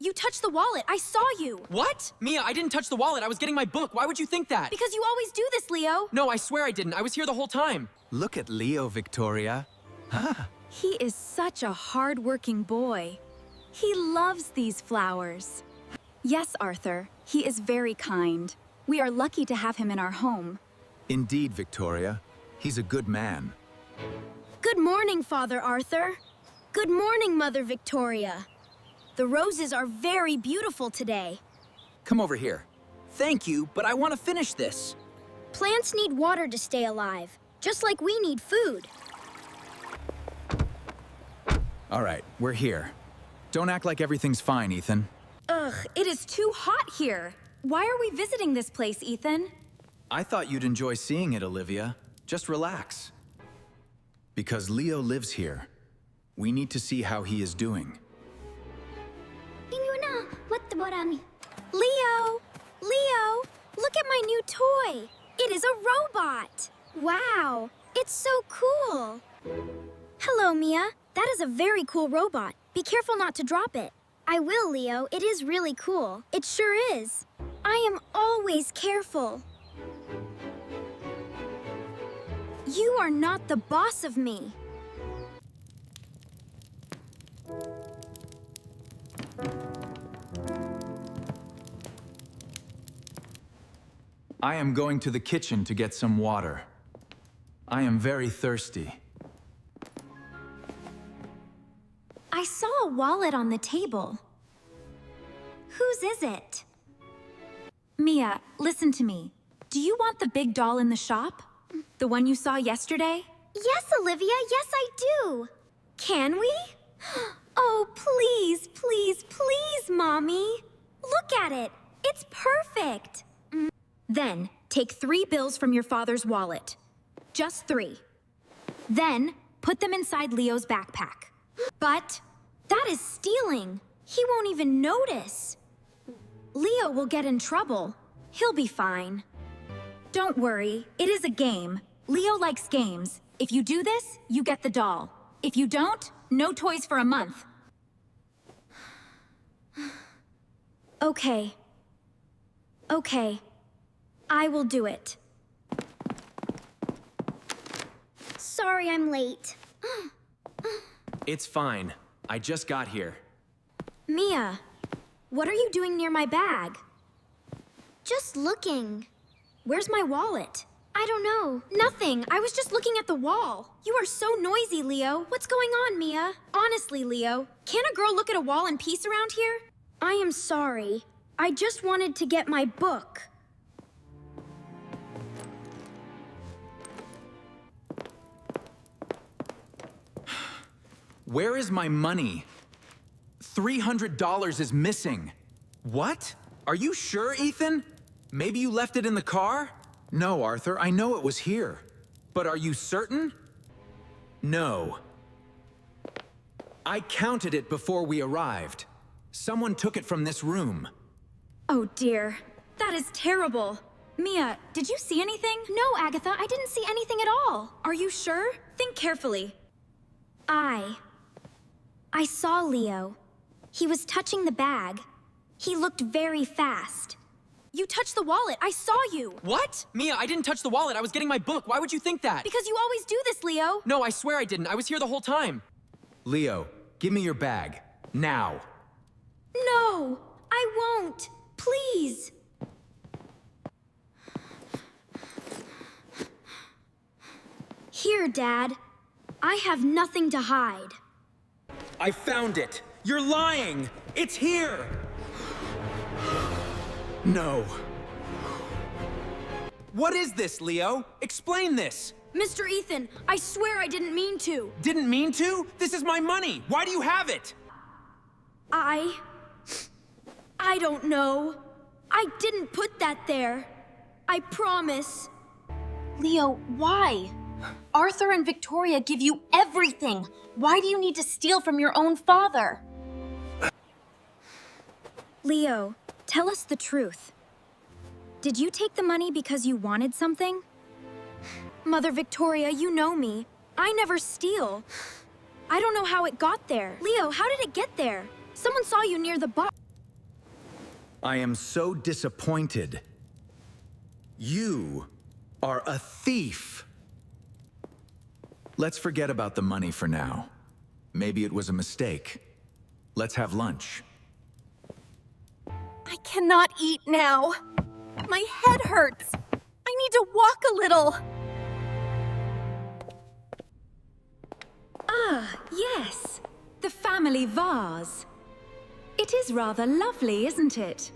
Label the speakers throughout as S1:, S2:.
S1: You touched the wallet. I saw you.
S2: What? Mia, I didn't touch the wallet. I was getting my book. Why would you think that?
S1: Because you always do this, Leo.
S2: No, I swear I didn't. I was here the whole time.
S3: Look at Leo, Victoria.
S1: He is such a hard-working boy. He loves these flowers. Yes, Arthur. He is very kind. We are lucky to have him in our home.
S3: Indeed, Victoria. He's a good man.
S4: Good morning, Father Arthur. Good morning, Mother Victoria. The roses are very beautiful today.
S5: Come over here. Thank you, but I want to finish this.
S4: Plants need water to stay alive, just like we need food.
S3: All right, we're here. Don't act like everything's fine, Ethan.
S1: Ugh, it is too hot here. Why are we visiting this place, Ethan?
S3: I thought you'd enjoy seeing it, Olivia. Just relax. Because Leo lives here. We need to see how he is doing.
S4: Leo! Leo! Look at my new toy! It is a robot! Wow! It's so cool! Hello, Mia. That is a very cool robot. Be careful not to drop it. I will, Leo. It is really cool. It sure is. I am always careful. You are not the boss of me.
S3: I am going to the kitchen to get some water. I am very thirsty.
S1: I saw a wallet on the table. Whose is it? Mia, listen to me. Do you want the big doll in the shop? The one you saw yesterday?
S4: Yes, Olivia. Yes, I do. Can we?
S1: Oh, please, please, please, Mommy.
S4: Look at it. It's perfect.
S1: Then, take 3 bills from your father's wallet. Just 3. Then, put them inside Leo's backpack.
S4: But that is stealing. He won't even notice.
S1: Leo will get in trouble. He'll be fine. Don't worry, it is a game. Leo likes games. If you do this, you get the doll. If you don't, no toys for a month.
S4: Okay. Okay. I will do it. Sorry I'm late.
S2: It's fine. I just got here.
S1: Mia, what are you doing near my bag?
S4: Just looking.
S1: Where's my wallet?
S4: I don't know.
S1: Nothing. I was just looking at the wall. You are so noisy, Leo. What's going on, Mia? Honestly, Leo, can't a girl look at a wall in peace around here?
S4: I am sorry. I just wanted to get my book.
S3: Where is my money? $300 is missing.
S2: What? Are you sure, Ethan? Maybe you left it in the car?
S3: No, Arthur, I know it was here.
S2: But are you certain?
S3: No. I counted it before we arrived. Someone took it from this room.
S1: Oh dear, that is terrible. Mia, did you see anything?
S4: No, Agatha, I didn't see anything at all.
S1: Are you sure? Think carefully.
S4: I saw Leo. He was touching the bag. He looked very fast.
S1: You touched the wallet. I saw you.
S2: What? Mia, I didn't touch the wallet. I was getting my book. Why would you think that?
S1: Because you always do this, Leo.
S2: No, I swear I didn't. I was here the whole time.
S3: Leo, give me your bag. Now.
S4: No, I won't. Please. Here, Dad. I have nothing to hide.
S2: I found it. You're lying. It's here.
S3: No.
S2: What is this, Leo? Explain this.
S1: Mr. Ethan, I swear I didn't mean to.
S2: Didn't mean to? This is my money. Why do you have it?
S4: I don't know. I didn't put that there. I promise.
S6: Leo, why? Arthur and Victoria give you everything. Why do you need to steal from your own father?
S1: Leo, tell us the truth. Did you take the money because you wanted something? Mother Victoria, you know me. I never steal. I don't know how it got there. Leo, how did it get there? Someone saw you near the bar.
S3: I am so disappointed. You are a thief. Let's forget about the money for now. Maybe it was a mistake. Let's have lunch.
S6: I cannot eat now. My head hurts. I need to walk a little.
S1: Ah, yes. The family vase. It is rather lovely, isn't it?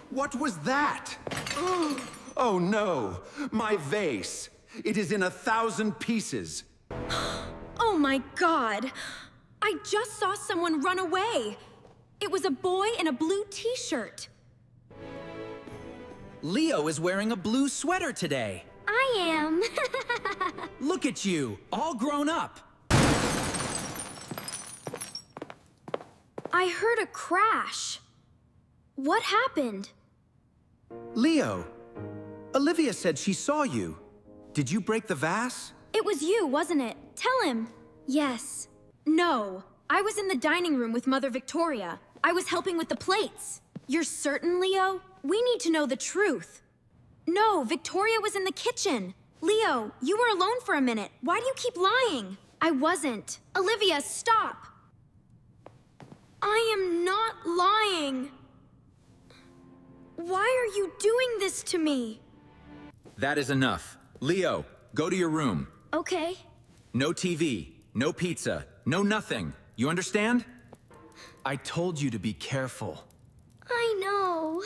S7: What was that? Oh no, my vase. It is in 1,000 pieces.
S1: Oh my god! I just saw someone run away. It was a boy in a blue t-shirt.
S5: Leo is wearing a blue sweater today.
S4: I am.
S5: Look at you, all grown up.
S4: I heard a crash. What happened?
S3: Leo, Olivia said she saw you. Did you break the vase?
S1: It was you, wasn't it? Tell him.
S4: Yes.
S1: No, I was in the dining room with Mother Victoria. I was helping with the plates. You're certain, Leo? We need to know the truth. No, Victoria was in the kitchen. Leo, you were alone for a minute. Why do you keep lying?
S4: I wasn't.
S1: Olivia, stop!
S4: I am not lying. Why are you doing this to me?
S3: That is enough. Leo, go to your room.
S4: Okay.
S3: No TV, no pizza, no nothing. You understand? I told you to be careful.
S4: I know.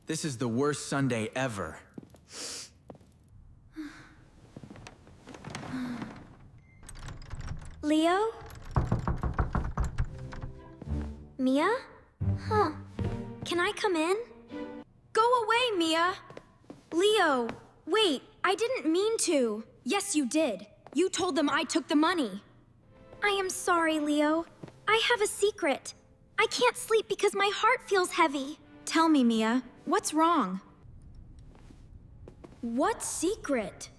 S3: This is the worst Sunday ever.
S4: Leo? Mia? Huh. Can I come in?
S1: Go away, Mia! Leo, wait, I didn't mean to. Yes, you did. You told them I took the money.
S4: I am sorry, Leo. I have a secret. I can't sleep because my heart feels heavy.
S1: Tell me, Mia, what's wrong?
S4: What secret?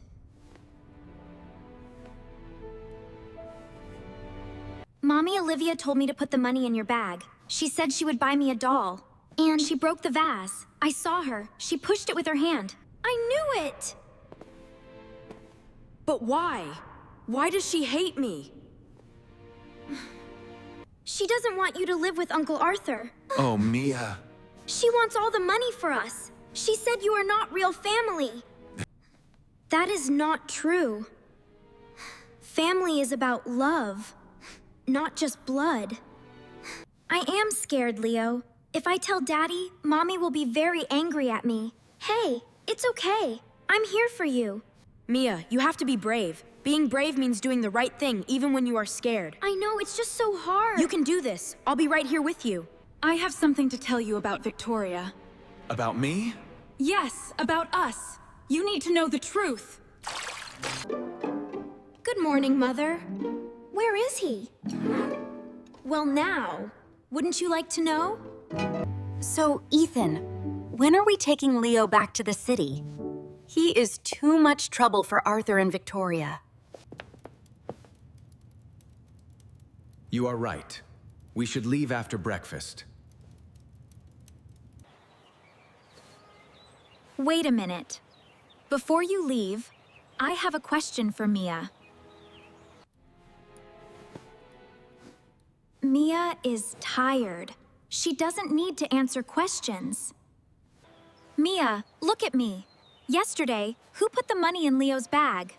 S1: Mommy Olivia told me to put the money in your bag. She said she would buy me a doll. And she broke the vase. I saw her. She pushed it with her hand.
S4: I knew it!
S1: But why? Why does she hate me?
S4: She doesn't want you to live with Uncle Arthur.
S3: Oh, Mia.
S4: She wants all the money for us. She said you are not real family. That is not true. Family is about love, not just blood. I am scared, Leo. If I tell Daddy, Mommy will be very angry at me. Hey, it's okay. I'm here for you.
S1: Mia, you have to be brave. Being brave means doing the right thing, even when you are scared.
S4: I know, it's just so hard.
S1: You can do this. I'll be right here with you. I have something to tell you about Victoria.
S3: About me?
S1: Yes, about us. You need to know the truth. Good morning, Mother.
S4: Where is he?
S1: Well, now, wouldn't you like to know?
S6: So, Ethan, when are we taking Leo back to the city? He is too much trouble for Arthur and Victoria.
S3: You are right. We should leave after breakfast.
S1: Wait a minute. Before you leave, I have a question for Mia. Mia is tired. She doesn't need to answer questions. Mia, look at me. Yesterday, who put the money in Leo's bag?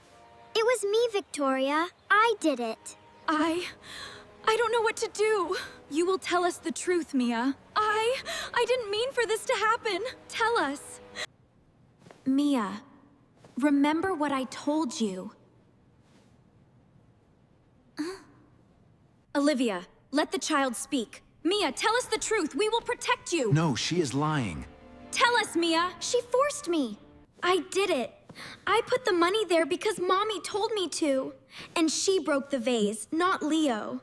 S4: It was me, Victoria. I did it.
S1: I don't know what to do. You will tell us the truth, Mia. I didn't mean for this to happen. Tell us. Mia, remember what I told you. Olivia, let the child speak. Mia, tell us the truth. We will protect you.
S3: No, she is lying.
S1: Tell us, Mia.
S4: She forced me. I did it. I put the money there because Mommy told me to. And she broke the vase, not Leo.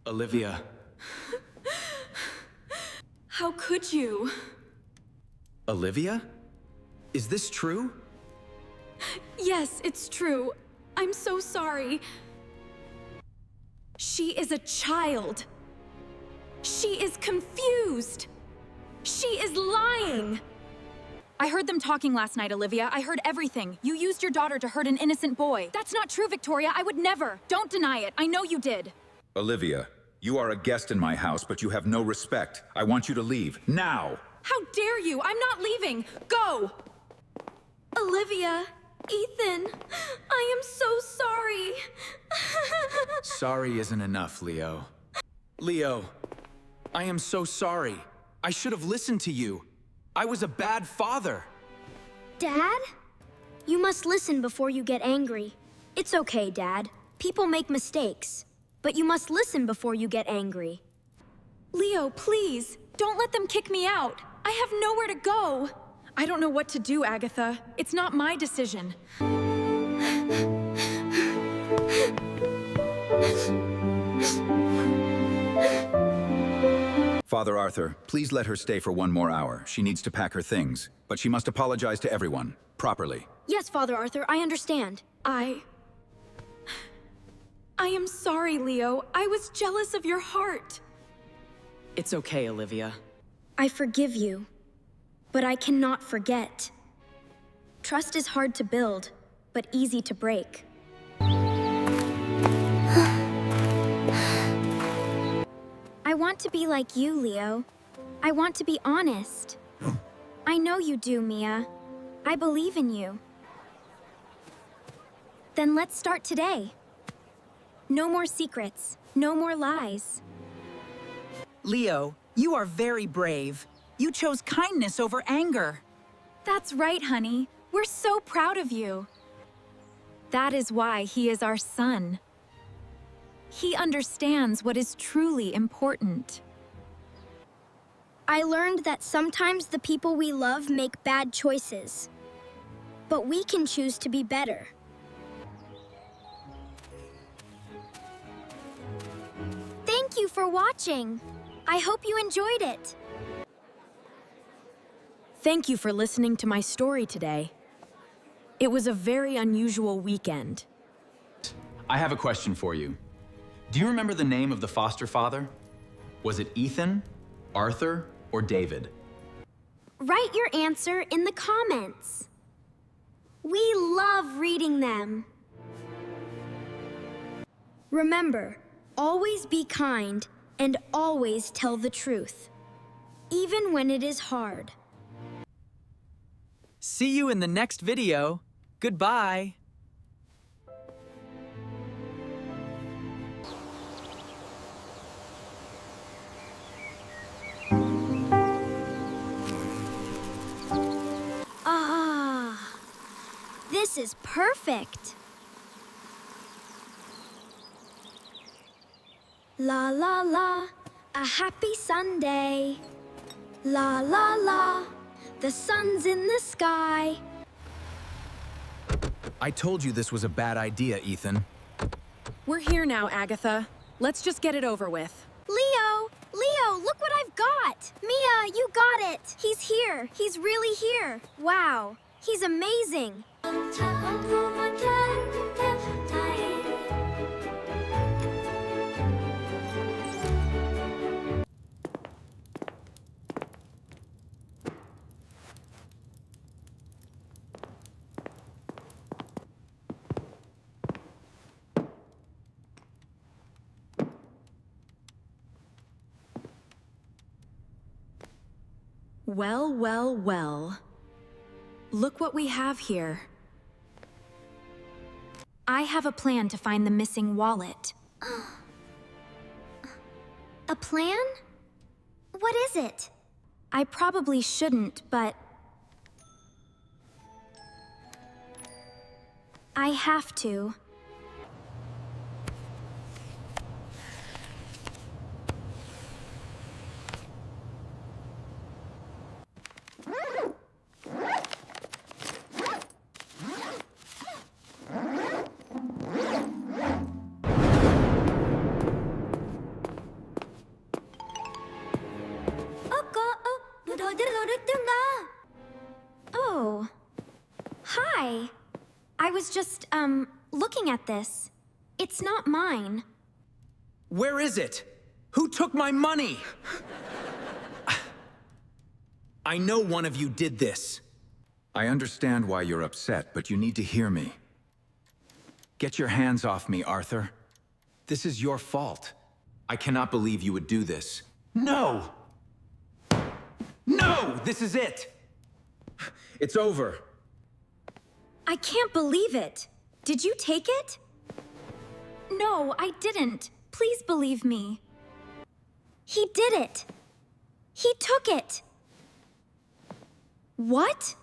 S3: Olivia.
S1: How could you?
S3: Olivia? Is this true?
S1: Yes, it's true. I'm so sorry. She is a child. She is confused. She is lying. I heard them talking last night, Olivia. I heard everything. You used your daughter to hurt an innocent boy. That's not true, Victoria. I would never. Don't deny it. I know you did.
S8: Olivia, you are a guest in my house, but you have no respect. I want you to leave, now!
S1: How dare you? I'm not leaving. Go! Olivia, Ethan, I am so sorry.
S3: Sorry isn't enough, Leo. Leo, I am so sorry. I should have listened to you. I was a bad father.
S4: Dad? You must listen before you get angry. It's okay, Dad. People make mistakes. But you must listen before you get angry.
S1: Leo, please, don't let them kick me out. I have nowhere to go. I don't know what to do, Agatha. It's not my decision.
S8: Father Arthur, please let her stay for 1 more hour. She needs to pack her things, but she must apologize to everyone, properly.
S4: Yes, Father Arthur, I understand.
S1: I am sorry, Leo. I was jealous of your heart.
S5: It's okay, Olivia.
S4: I forgive you, but I cannot forget. Trust is hard to build, but easy to break. I want to be like you, Leo. I want to be honest. I know you do, Mia. I believe in you. Then let's start today. No more secrets. No more lies.
S5: Leo, you are very brave. You chose kindness over anger.
S1: That's right, honey. We're so proud of you. That is why he is our son. He understands what is truly important.
S4: I learned that sometimes the people we love make bad choices. But we can choose to be better. Thank you for watching. I hope you enjoyed it.
S9: Thank you for listening to my story today. It was a very unusual weekend.
S3: I have a question for you. Do you remember the name of the foster father? Was it Ethan, Arthur, or David?
S4: Write your answer in the comments. We love reading them. Remember, always be kind and always tell the truth, even when it is hard.
S5: See you in the next video. Goodbye.
S4: This is perfect. La la la, a happy Sunday. La la la, the sun's in the sky.
S3: I told you this was a bad idea, Ethan.
S9: We're here now, Agatha. Let's just get it over with.
S4: Leo, look what I've got. Mia, you got it. He's here. He's really here. Wow, he's amazing.
S9: Well, well, well. Look what we have here.
S1: I have a plan to find the missing wallet.
S4: A plan? What is it?
S1: I probably shouldn't, but I have to. Oh. Hi. I was just, looking at this. It's not mine.
S2: Where is it? Who took my money? I know one of you did this.
S3: I understand why you're upset, but you need to hear me. Get your hands off me, Arthur. This is your fault.
S2: I cannot believe you would do this.
S7: No!
S2: No! This is it! It's over.
S1: I can't believe it. Did you take it? No, I didn't. Please believe me.
S4: He did it. He took it.
S1: What?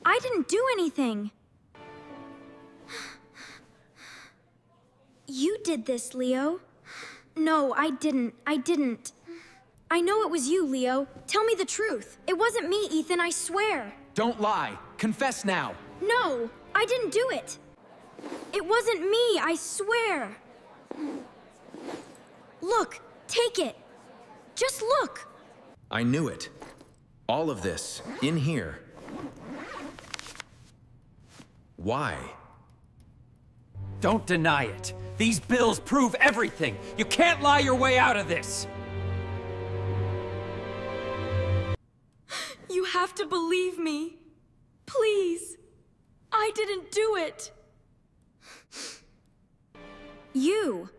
S1: I didn't do anything.
S4: You did this, Leo. No, I didn't. I didn't. I know it was you, Leo. Tell me the truth. It wasn't me, Ethan, I swear.
S2: Don't lie. Confess now.
S4: No, I didn't do it. It wasn't me, I swear. Look, take it. Just look.
S3: I knew it. All of this, in here. Why?
S10: Don't deny it. These bills prove everything. You can't lie your way out of this.
S1: You have to believe me. Please. I didn't do it. You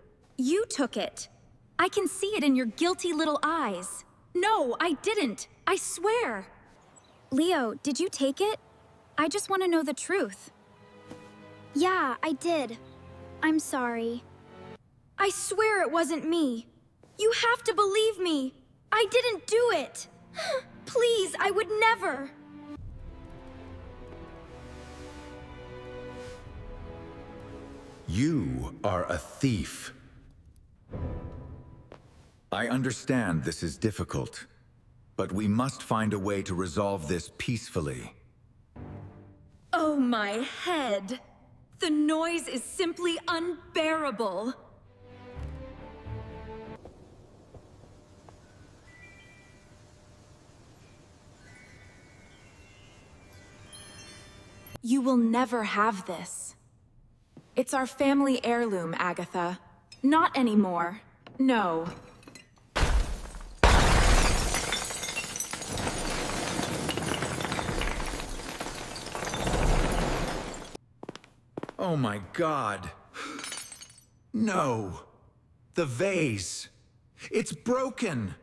S1: took it. I can see it in your guilty little eyes. No, I didn't. I swear.
S4: Leo, did you take it? I just want to know the truth. Yeah, I did. I'm sorry.
S1: I swear it wasn't me. You have to believe me. I didn't do it. Please, I would never.
S8: You are a thief.
S3: I understand this is difficult, but we must find a way to resolve this peacefully.
S1: Oh, my head. The noise is simply unbearable. You will never have this. It's our family heirloom, Agatha. Not anymore. No.
S3: Oh my God.
S7: No. The vase. It's broken.